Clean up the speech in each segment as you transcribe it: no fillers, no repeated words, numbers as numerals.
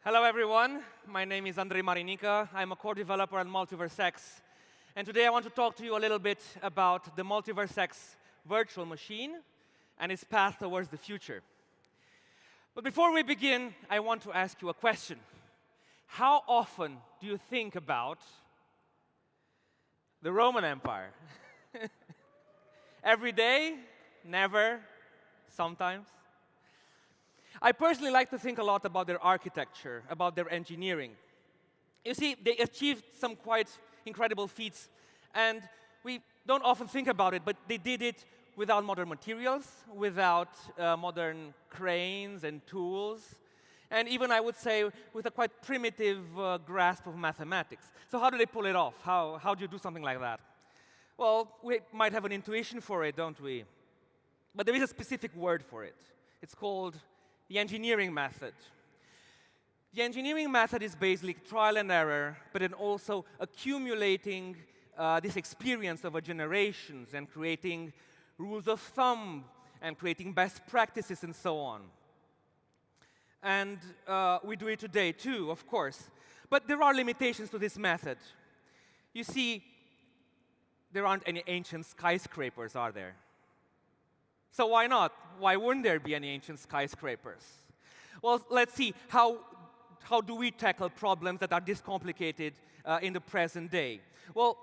Hello, everyone. My name is Andrei Marinica. I'm a core developer at MultiversX. And today I want to talk to you a little bit about the MultiversX virtual machine and its path towards the future. But before we begin, I want to ask you a question. How often do you think about the Roman Empire? Every day? Never? Sometimes? I personally like to think a lot about their architecture, about their engineering. You see, they achieved some quite incredible feats, and we don't often think about it, but they did it without modern materials, without modern cranes and tools, and even, I would say, with a quite primitive grasp of mathematics. So how do they pull it off? How do you do something like that? Well, we might have an intuition for it, don't we? But there is a specific word for it. It's called the engineering method. The engineering method is basically trial and error, but then also accumulating this experience over generations and creating rules of thumb and creating best practices and so on. And we do it today too, of course. But there are limitations to this method. You see, there aren't any ancient skyscrapers, are there? So why not? Why wouldn't there be any ancient skyscrapers? Well, let's see, how do we tackle problems that are this complicated in the present day? Well,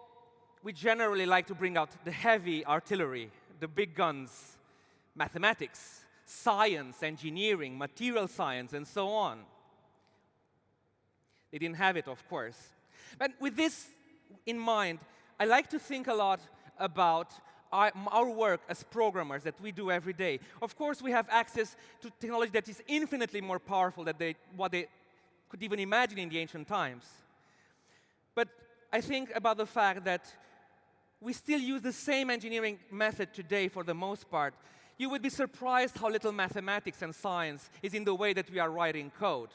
we generally like to bring out the heavy artillery, the big guns, mathematics, science, engineering, material science, and so on. They didn't have it, of course. But with this in mind, I like to think a lot about our work as programmers that we do every day. Of course, we have access to technology that is infinitely more powerful than what they could even imagine in the ancient times. But I think about the fact that we still use the same engineering method today for the most part. You would be surprised how little mathematics and science is in the way that we are writing code.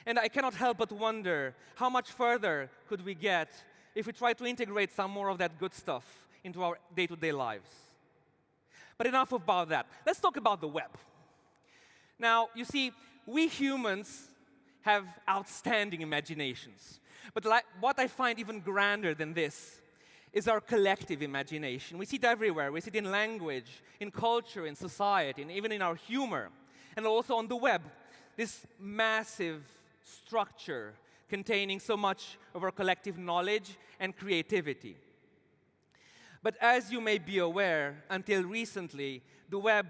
And I cannot help but wonder how much further could we get if we try to integrate some more of that good stuff into our day-to-day lives. But enough about that. Let's talk about the web. Now, you see, we humans have outstanding imaginations. But what I find even grander than this is our collective imagination. We see it everywhere. We see it in language, in culture, in society, and even in our humor. And also on the web, this massive structure containing so much of our collective knowledge and creativity. But as you may be aware, until recently, the web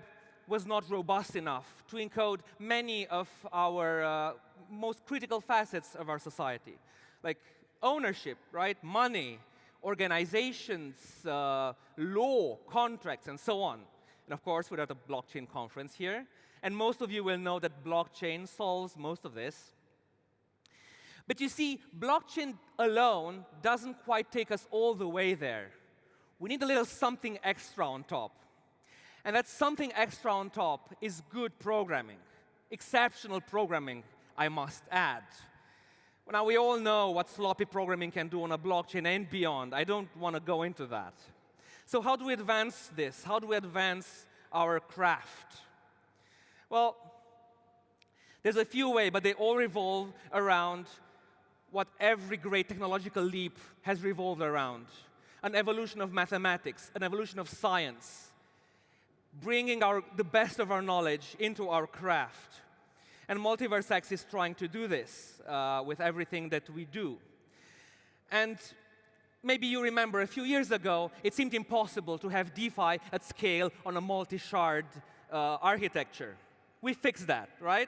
was not robust enough to encode many of our most critical facets of our society, like ownership, right? Money, organizations, law, contracts, and so on. And of course, we're at a blockchain conference here, and most of you will know that blockchain solves most of this. But you see, blockchain alone doesn't quite take us all the way there. We need a little something extra on top. And that something extra on top is good programming. Exceptional programming, I must add. Now, we all know what sloppy programming can do on a blockchain and beyond. I don't want to go into that. So how do we advance this? How do we advance our craft? Well, there's a few ways, but they all revolve around what every great technological leap has revolved around. An evolution of mathematics, an evolution of science, bringing the best of our knowledge into our craft. And MultiversX is trying to do this with everything that we do. And maybe you remember a few years ago, it seemed impossible to have DeFi at scale on a multi-shard architecture. We fixed that, right?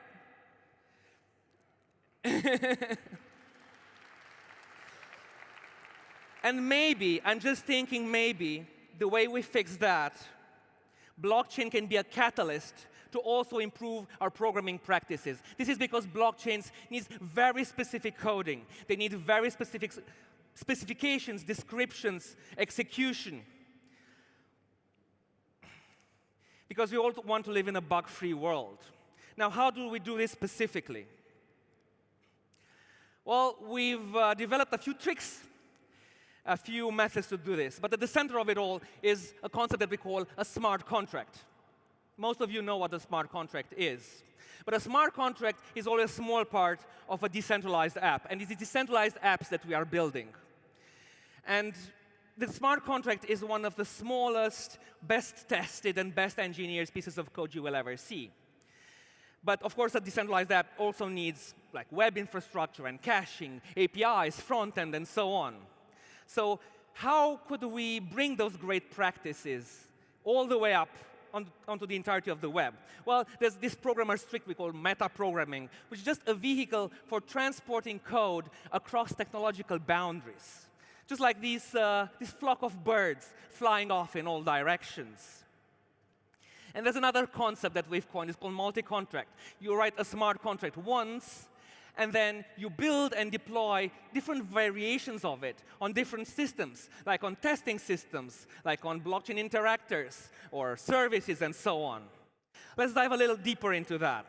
And maybe, I'm just thinking maybe, the way we fix that, blockchain can be a catalyst to also improve our programming practices. This is because blockchains need very specific coding. They need very specific specifications, descriptions, execution. Because we all want to live in a bug-free world. Now, how do we do this specifically? Well, we've developed a few tricks, a few methods to do this. But at the center of it all is a concept that we call a smart contract. Most of you know what a smart contract is. But a smart contract is only a small part of a decentralized app, and it's the decentralized apps that we are building. And the smart contract is one of the smallest, best tested, and best engineered pieces of code you will ever see. But of course, a decentralized app also needs like web infrastructure and caching, APIs, front end, and so on. So how could we bring those great practices all the way up onto the entirety of the web? Well, there's this programmer's trick we call meta-programming, which is just a vehicle for transporting code across technological boundaries. Just like this flock of birds flying off in all directions. And there's another concept that we've coined. It's called multi-contract. You write a smart contract once, and then you build and deploy different variations of it on different systems, like on testing systems, like on blockchain interactors, or services, and so on. Let's dive a little deeper into that.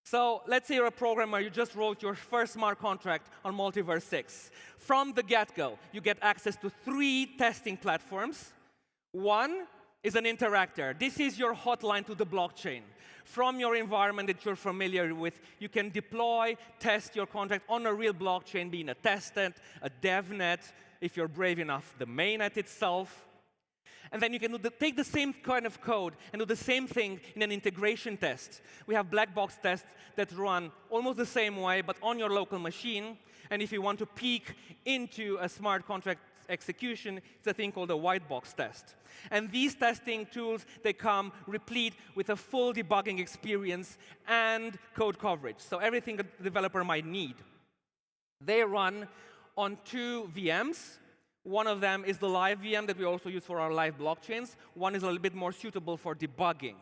So let's say you're a programmer, you just wrote your first smart contract on MultiversX. From the get-go, you get access to 3 testing platforms. One is an interactor. This is your hotline to the blockchain. From your environment that you're familiar with, you can deploy, test your contract on a real blockchain, being a testnet, a devnet, if you're brave enough, the mainnet itself. And then you can take the same kind of code and do the same thing in an integration test. We have black box tests that run almost the same way, but on your local machine. And if you want to peek into a smart contract execution, it's a thing called a white box test. And these testing tools, they come replete with a full debugging experience and code coverage, so everything a developer might need. They run on 2 VMs. One of them is the live VM that we also use for our live blockchains. One is a little bit more suitable for debugging.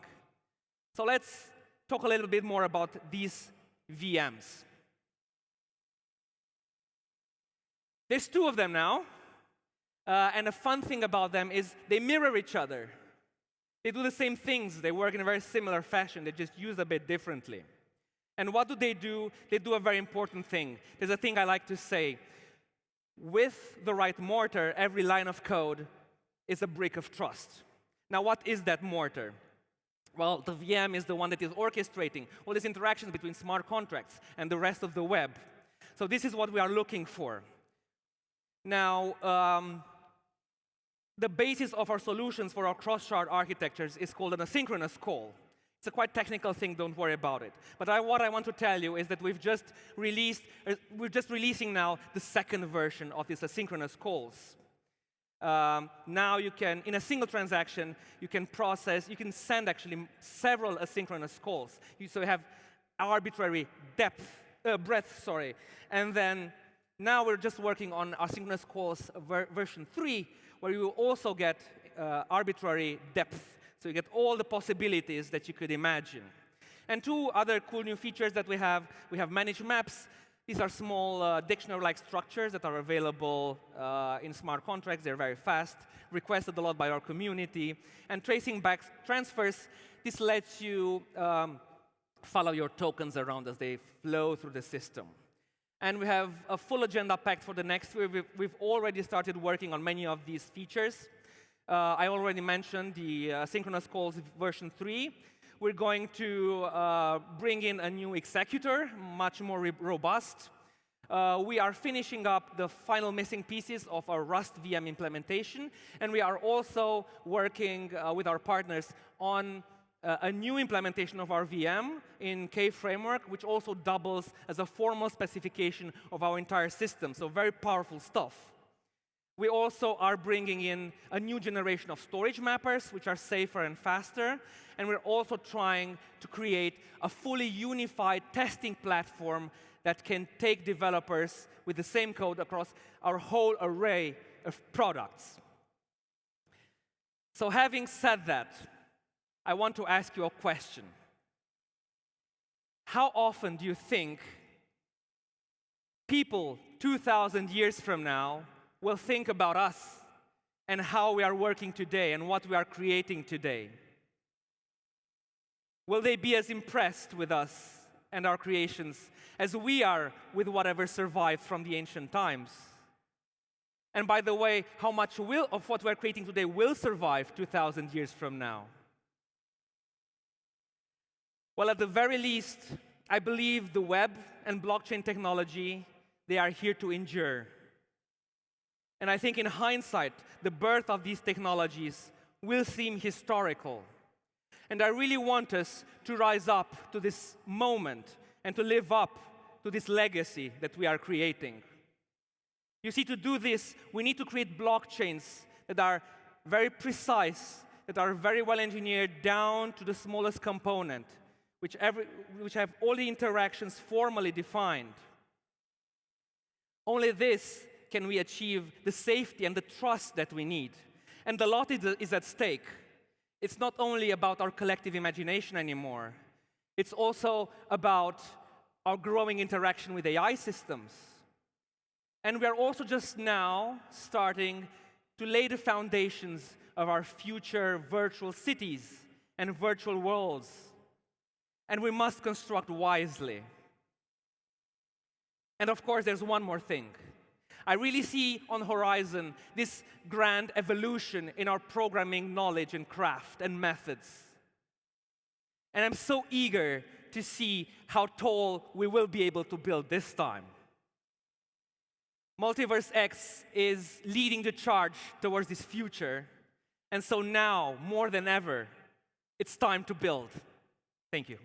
So let's talk a little bit more about these VMs. There's 2 of them now. And a fun thing about them is they mirror each other. They do the same things. They work in a very similar fashion. They just use a bit differently. And what do? They do a very important thing. There's a thing I like to say. With the right mortar, every line of code is a brick of trust. Now, what is that mortar? Well, the VM is the one that is orchestrating all these interactions between smart contracts and the rest of the web. So this is what we are looking for. Now, the basis of our solutions for our cross-shard architectures is called an asynchronous call. It's a quite technical thing, don't worry about it. But what I want to tell you is that we're just releasing now the second version of these asynchronous calls. Now you can, in a single transaction, you can send actually several asynchronous calls. So you have arbitrary breadth, and then now we're just working on asynchronous calls version 3, where you will also get arbitrary depth. So you get all the possibilities that you could imagine. And 2 other cool new features that we have managed maps. These are small dictionary-like structures that are available in smart contracts. They're very fast, requested a lot by our community. And tracing back transfers, this lets you follow your tokens around as they flow through the system. And we have a full agenda packed for the next year. We've already started working on many of these features. I already mentioned the synchronous calls version 3. We're going to bring in a new executor, much more robust. We are finishing up the final missing pieces of our Rust VM implementation. And we are also working with our partners on a new implementation of our VM in K framework, which also doubles as a formal specification of our entire system. So very powerful stuff. We also are bringing in a new generation of storage mappers, which are safer and faster. And we're also trying to create a fully unified testing platform that can take developers with the same code across our whole array of products. So having said that, I want to ask you a question. How often do you think people 2,000 years from now will think about us and how we are working today and what we are creating today? Will they be as impressed with us and our creations as we are with whatever survived from the ancient times? And by the way, how much of what we're creating today will survive 2,000 years from now? Well, at the very least, I believe the web and blockchain technology, they are here to endure. And I think in hindsight, the birth of these technologies will seem historical. And I really want us to rise up to this moment and to live up to this legacy that we are creating. You see, to do this, we need to create blockchains that are very precise, that are very well engineered down to the smallest component, which have all the interactions formally defined. Only this can we achieve the safety and the trust that we need. And a lot is at stake. It's not only about our collective imagination anymore. It's also about our growing interaction with AI systems. And we are also just now starting to lay the foundations of our future virtual cities and virtual worlds. And we must construct wisely. And of course, there's one more thing. I really see on the horizon this grand evolution in our programming knowledge and craft and methods. And I'm so eager to see how tall we will be able to build this time. MultiversX is leading the charge towards this future. And so now, more than ever, it's time to build. Thank you.